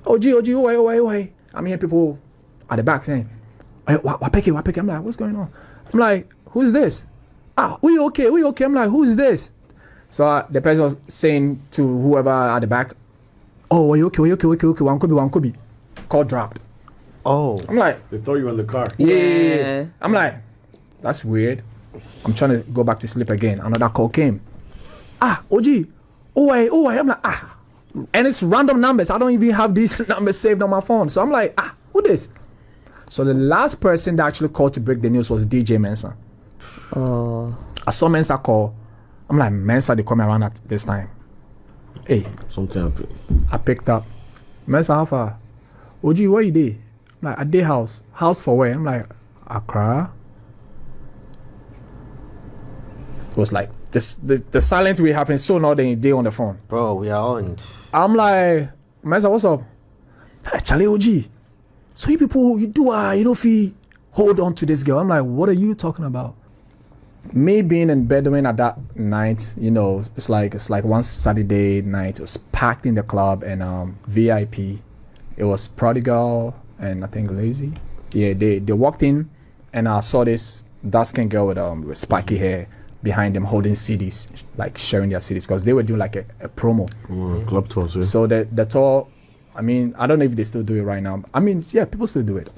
Ogee. I'm hearing people at the back saying, Wapeke. I'm like, what's going on? I'm like, who's this? We okay. I'm like, who's this? So the person was saying to whoever at the back, oh, are you okay? Wankobi. Call dropped. Oh. I'm like, they thought you were in the car. Yeah. I'm like, that's weird. I'm trying to go back to sleep again. Another call came. Ogee. Oh, I'm like, and it's random numbers. I don't even have these numbers saved on my phone. So I'm like, who this? So the last person that actually called to break the news was DJ Mensa. I saw Mensa call. I'm like, Mensa, they come around at this time. Hey. Something happened. I picked up. Mensa, how far? Ogee, where you dey? I'm like, at day house. House for where? I'm like, Accra. It was like, the silence we happened so now than a day on the phone. Bro, we are on. I'm like, Mensa, what's up? Hey, Charlie Ogee. So you people, you do, if you hold on to this girl. I'm like, what are you talking about? Me being in Bedouin at that night, it's like one Saturday night. It was packed in the club and VIP. It was Prodigal and I think Lazy. Yeah, they walked in and I saw this dark-skinned girl with spiky hair behind them holding CDs, like sharing their CDs because they were doing like a promo. Club tours, yeah. So the tour, I mean, I don't know if they still do it right now. I mean, yeah, people still do it.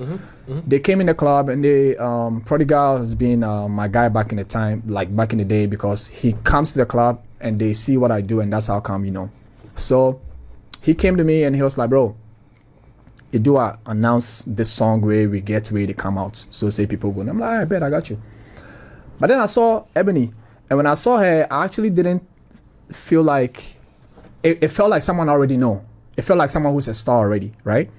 They came in the club and they, Prodigal has been my guy back in the day because he comes to the club and they see what I do and that's how come, So he came to me and he was like, bro, you do announce this song where we get where they come out. So say people go, I'm like, I bet I got you. But then I saw Ebony and when I saw her, I actually didn't feel like, it felt like someone already know. It felt like someone who's a star already, right?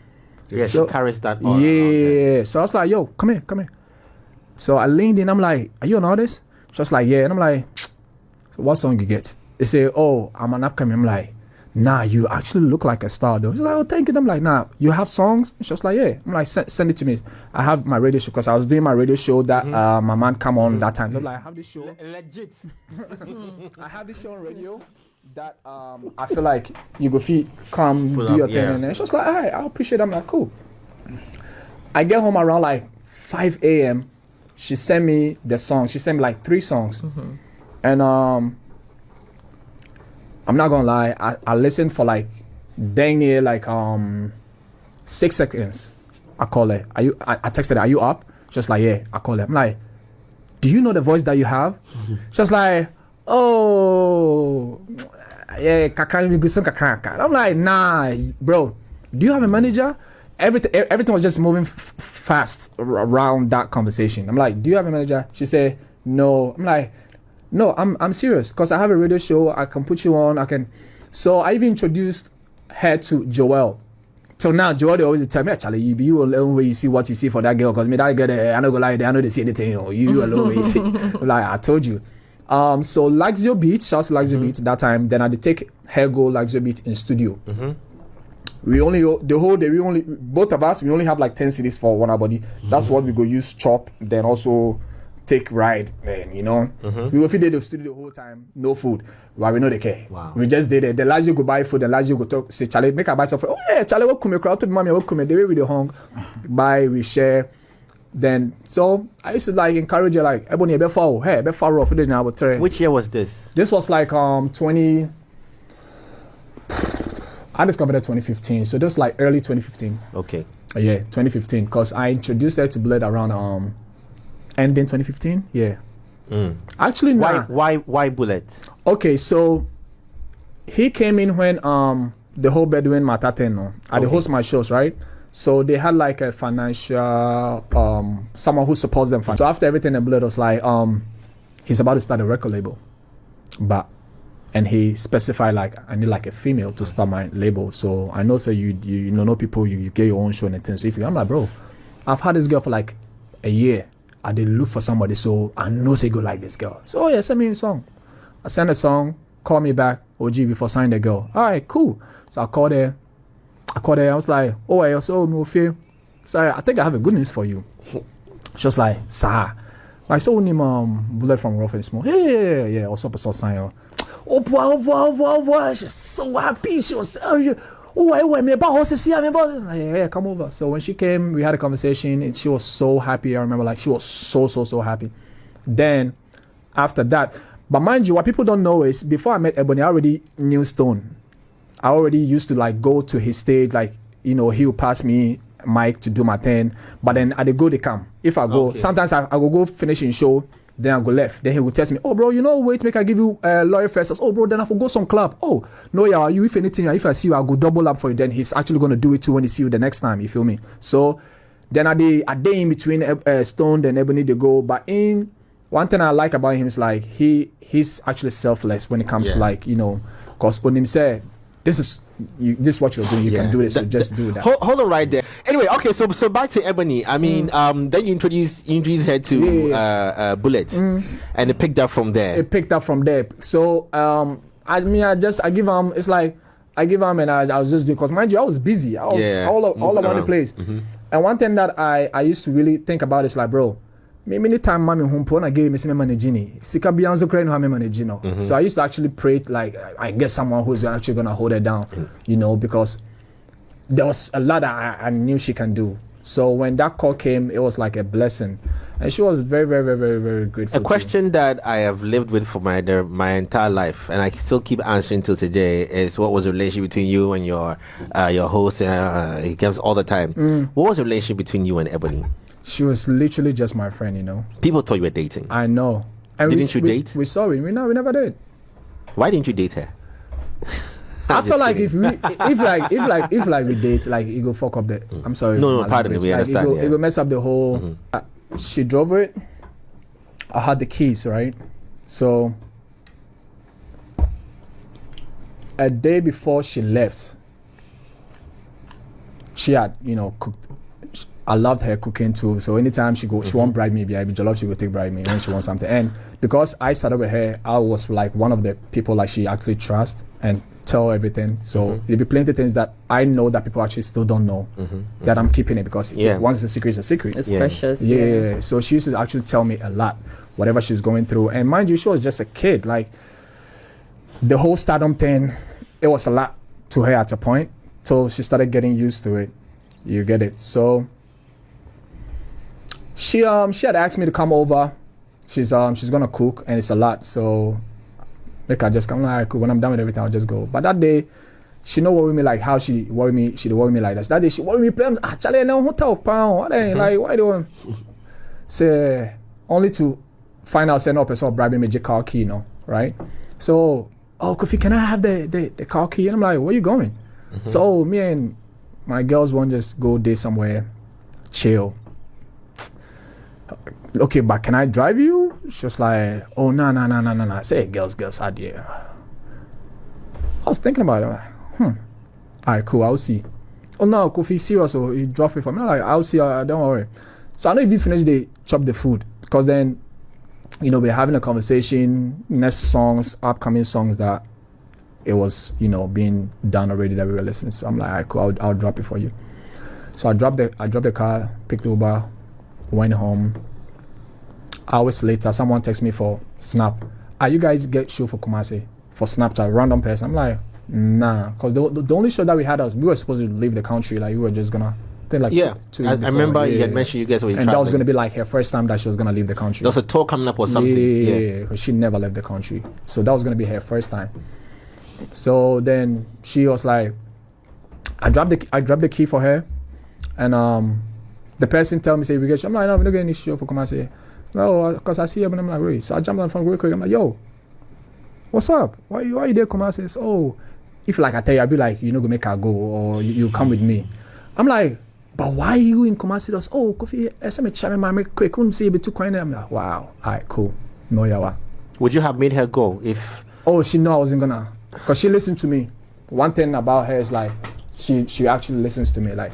Yeah, so, she carries that on. Yeah. So I was like, yo, come here. So I leaned in. I'm like, are you an artist? She was like, yeah. And I'm like, so what song you get? They say, oh, I'm an upcoming. I'm like, nah, you actually look like a star though. She's like, oh, thank you. I'm like, nah, you have songs? She was like, yeah. I'm like, send it to me. I have my radio show because I was doing my radio show that my man come on that time. So I'm like, I have this show. Legit. I have this show on radio that I feel like you go come do your thing and she was like, all right, I appreciate it. I'm like, cool. I get home around like 5 a.m. She sent me the song. She sent me like 3 songs. And I'm not gonna lie, I listened for like dang near like 6 seconds. I call her. I texted her, are you up? Just like, yeah. I call her. I'm like, do you know the voice that you have? Just like, oh, yeah, I'm like, nah, bro, do you have a manager? Everything was just moving fast around that conversation. I'm like, do you have a manager? She said, no. I'm like, no, I'm serious because I have a radio show. I can put you on. So I even introduced her to Joel. So now Joel, they always tell me, Charlie, you alone where you see what you see for that girl because me that girl, I don't go lie, I know they see anything. You alone where you see. Like I told you. So Luxio Beat, shouts to Luxio Beat that time. Then I did take her go Luxio Beat in studio. We only both of us we only have like 10 CDs for one body. That's what we go use chop. Then also take ride. Then we go feed the studio the whole time, no food. Why we know they care. Wow. We just did it. The Luxio go buy food. The Luxio go talk. Say Charlie, make a buy something. Oh yeah, Charlie, what come crowd to mommy? What come? The way we the hung, buy we share. Then so I used to like encourage her like Ebony be far off now but Which year was this? This was like 20 I discovered it 2015. So this was like early 2015. Okay. Yeah, 2015 because I introduced her to Blade around ending 2015. Yeah. Actually nah. Why Bullet? Okay, so he came in when the whole Bedouin Matateno I host my shows, right? So they had like a financial someone who supports them. So after everything, the Blood was like he's about to start a record label, and he specified like I need like a female to start my label. So I know you know people you get your own show and things. So if I'm like, bro, I've had this girl for like a year. I did look for somebody, so I know say go like this girl. So yeah, send me a song. I sent a song. Call me back, Ogee, before signing the girl. All right, cool. So I called her. I was like, oh, I also no fear. Sorry, I think I have a good news for you. Just like, sir. Like, so we Bullet from Rough and Small. Yeah. Also, sign. Oh, boy. She's so happy. She was, oh, me about horses here, me about yeah, come over. So when she came, we had a conversation, and she was so happy. I remember, like, she was so happy. Then after that, but mind you, what people don't know is before I met Ebony, I already knew Stone. I already used to like go to his stage, like, you know, he'll pass me mic to do my thing. But then at the go they come. If I go, sometimes I will go finishing show, then I go left. Then he will text me, oh bro, you know, wait, make I give you lawyer first. I say, oh bro, then I will go some club. Oh no, yeah, you if anything, if I see you, I'll go double up for you. Then he's actually gonna do it too when he see you the next time. You feel me? So then a day in between Stone and Ebony they go. But in one thing I like about him is like he's actually selfless when it comes to like, you know, cause when him say this is what you're doing, you can do this, so just do that. Hold on right there. Anyway, okay, so back to Ebony. I mean, then you introduced her to Bullet, and it picked up from there. So I give him. It's like I give him, and I was just doing, because mind you, I was busy. I was all around the place. And one thing that I used to really think about is like, bro, many time mommy home pon I gave me some managing. Sika bianzo credit no managing. So I used to actually pray like I get someone who's actually gonna hold it down, you know, because there was a lot that I knew she can do. So when that call came, it was like a blessing, and she was very grateful. A question that I have lived with for my entire life, and I still keep answering till today, is what was the relationship between you and your host? He comes all the time. What was the relationship between you and Ebony? She was literally just my friend, you know. People thought you were dating. I know. And didn't you date? We saw it. We never did. Why didn't you date her? I feel like if we date, like it go fuck up the. I'm sorry. No, pardon me. We understand. It will mess up the whole. She drove it. I had the keys, right? So a day before she left, she had, you know, cooked. I loved her cooking too. So anytime she won't bribe me, baby jollof, she will take bribe me when she wants something. And because I started with her, I was like one of the people like she actually trusts and tell everything. So there'll be plenty of things that I know that people actually still don't know that I'm keeping it, because once it's a secret. It's precious. Yeah. So she used to actually tell me a lot, whatever she's going through. And mind you, she was just a kid. Like the whole stardom thing, it was a lot to her at a point. So she started getting used to it. You get it? So she had asked me to come over. She's gonna cook, and it's a lot. So like I just come, like, cool. When I'm done with everything, I'll just go. But that day, she don't worry me like how she worry me. She don't worry me like that. That day she worry me. Charlie, no hotel pound. Like why do? Say only to find out, say no person bribing me the car key, no, right? So Kofi, can I have the car key? And I'm like, where you going? So me and my girls want just go there somewhere, chill. Okay, but can I drive you? She was like, oh, no. I say, girls, out there. I was thinking about it. All right, cool, I'll see. Oh, no, Kofi, serious, so he drop it for me. I'm like, I'll see, don't worry. So I know if you finish, they chop the food. Because then, you know, we're having a conversation, next songs, upcoming songs that it was, you know, being done already that we were listening. So I'm like, all right, cool, I'll drop it for you. So I dropped the car, picked Uber, went home. Hours later, someone texts me for Snap. You guys get show for Kumasi for Snapchat, random person. I'm like, nah, because the only show that we had we were supposed to leave the country. Like we were just gonna think like two I remember you had mentioned you guys were and traveling. That was gonna be like her first time that she was gonna leave the country. There was a tour coming up or something. Yeah, because she never left the country, so that was gonna be her first time. So then she was like, I dropped the key for her, and the person tell me, say we get. I'm like, no, we don't get any show for Kumasi. No, because I see him and I'm like, really? So I jumped on the phone real quick. I'm like, yo, what's up? Why you there? Come out. Says, oh, if like I tell you, I'll be like, you know, go make her go, or you come with me. I'm like, but why you in Kumasi? Oh, Kofi, some chame mama quick, couldn't see you be too quiet. I'm like, wow, alright, cool. No yawa. Would you have made her go if? Oh, she know I wasn't gonna, because she listened to me. One thing about her is like, she actually listens to me, like.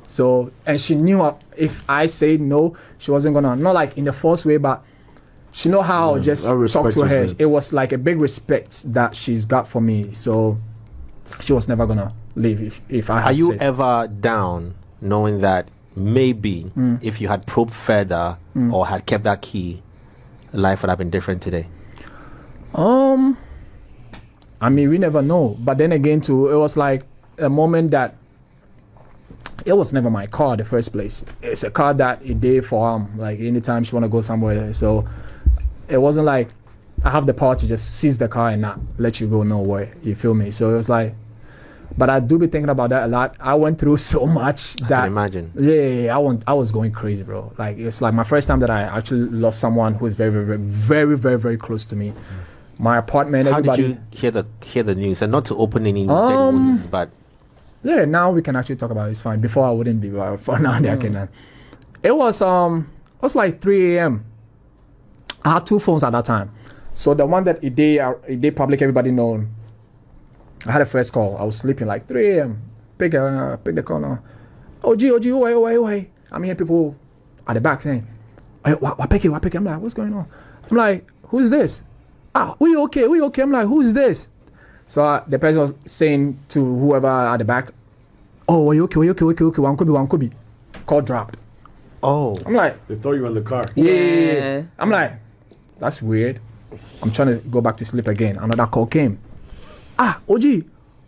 So, and she knew if I say no, she wasn't gonna, not like in the forced way, but she know how I'll just talk to her. It was like a big respect that she's got for me. So she was never gonna leave if I had Are you said. ever down knowing that maybe if you had probed further or had kept that key, life would have been different today? I mean, we never know. But then again, too, it was like a moment that it was never my car in the first place. It's a car that it did for like anytime she want to go somewhere. So it wasn't like I have the power to just seize the car and not let you go nowhere. You feel me? So it was like, but I do be thinking about that a lot. I went through so much that I can imagine. Yeah, I was going crazy, bro. Like it's like my first time that I actually lost someone who is very, very, very, very, very, very close to me. My apartment. How everybody, did you hear the news? And not to open any dead wounds, but yeah, now we can actually talk about it. It's fine. Before I wouldn't be, but for now I can. It was like 3 a.m. I had 2 phones at that time. So the one that it did public, everybody known. I had a first call. I was sleeping like 3 a.m. Pick the call now. Ogee, wait. I'm hearing people at the back saying, "What pick it? I'm like, what's going on? I'm like, who's this? We okay? I'm like, who's this? So the person was saying to whoever at the back, "Oh, are you okay? One could be." Call dropped. oh, I'm like, They thought you were in the car. yeah. I'm like, that's weird. I'm trying to go back to sleep again. Another call came. Ogee,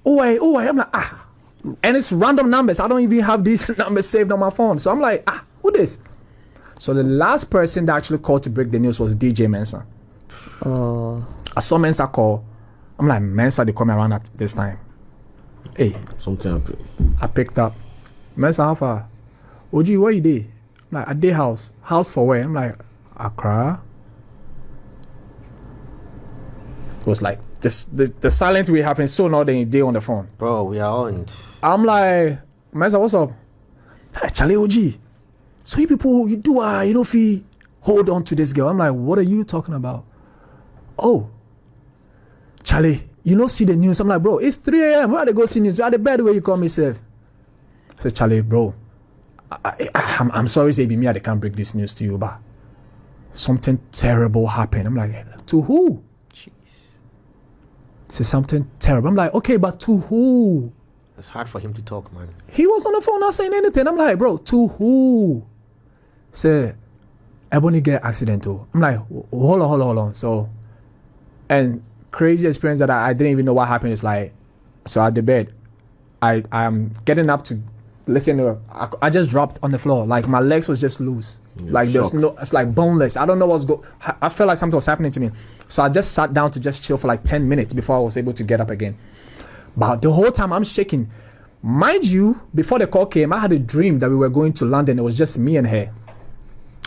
I'm like, and it's random numbers. I don't even have these numbers saved on my phone. So I'm like, who this? So the last person that actually called to break the news was DJ Mensa. Oh. I saw Mensa call. I'm like, Mensa, they call me around at this time. Hey, Something happened. I picked up. Mensa, how far? Ogee, where you did? I'm like, at their house. House for where? I'm like, Accra. It was like this, the silence we happened so now than day on the phone. bro, we are on. I'm like, Mensa, what's up? Hey, Charlie Ogee. So you people, you do you know if you hold on to this girl. I'm like, what are you talking about? Oh, Charlie, you know see the news. I'm like, bro, it's 3 a.m. Where are they go see news? Where are the bed where you call me safe? I said, Charlie, bro, I'm sorry, say be me, I can't break this news to you, but something terrible happened. I'm like, to who? Jeez, Say something terrible. I'm like, okay, but to who? it's hard for him to talk, man. He was on the phone not saying anything. I'm like, bro, to who? Say, Ebony get accidental. I'm like, hold on. So, and crazy experience that I didn't even know what happened is like, so at the bed, I'm getting up to listen to her. I just dropped on the floor. Like my legs was just loose. Like there's no, it's like boneless. I don't know what's I felt like something was happening to me. So I just sat down to just chill for like 10 minutes before I was able to get up again. But the whole time I'm shaking. Mind you, before the call came, I had a dream that we were going to London. It was just me and her.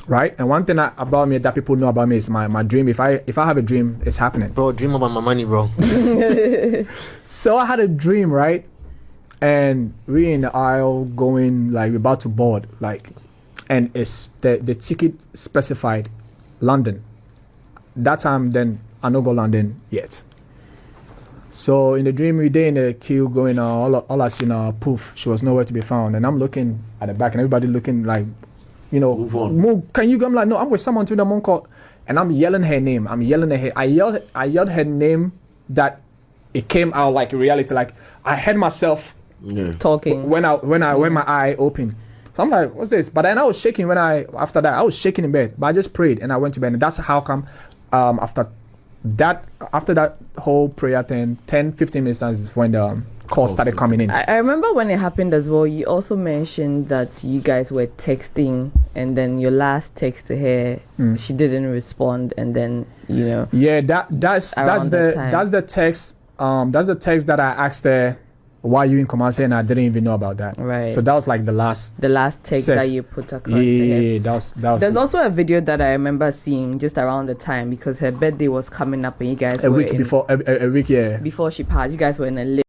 Right? And one thing about me that people know about me is my dream. If I have a dream, it's happening. Bro, dream about my money, bro. So I had a dream, right? And we in the aisle going, like we're about to board, like, and it's the ticket specified London. That time then I don't go London yet. So in the dream we there in the queue going all I seen poof, she was nowhere to be found. And I'm looking at the back and everybody looking like, you know, Move on. move, can you go? I'm like, no, I'm with someone to the monk call, and I'm yelling her name. I yelled her name that it came out like reality. Like I heard myself Yeah. Talking. when my eye opened. So I'm like, what's this? But then I was shaking after that I was shaking in bed. But I just prayed and I went to bed. And that's how come after that whole prayer thing, 10-15 minutes is when the call started coming in. I remember when it happened as well, you also mentioned that you guys were texting and then your last text to her, she didn't respond, and then, you know. Yeah, that's the text that I asked her, why you in Kumasi, and I didn't even know about that. Right. So that was like the last text that you put across to her. Yeah, that was There's also a video that I remember seeing just around the time because her birthday was coming up and you guys a week, yeah. before she passed, you guys were in a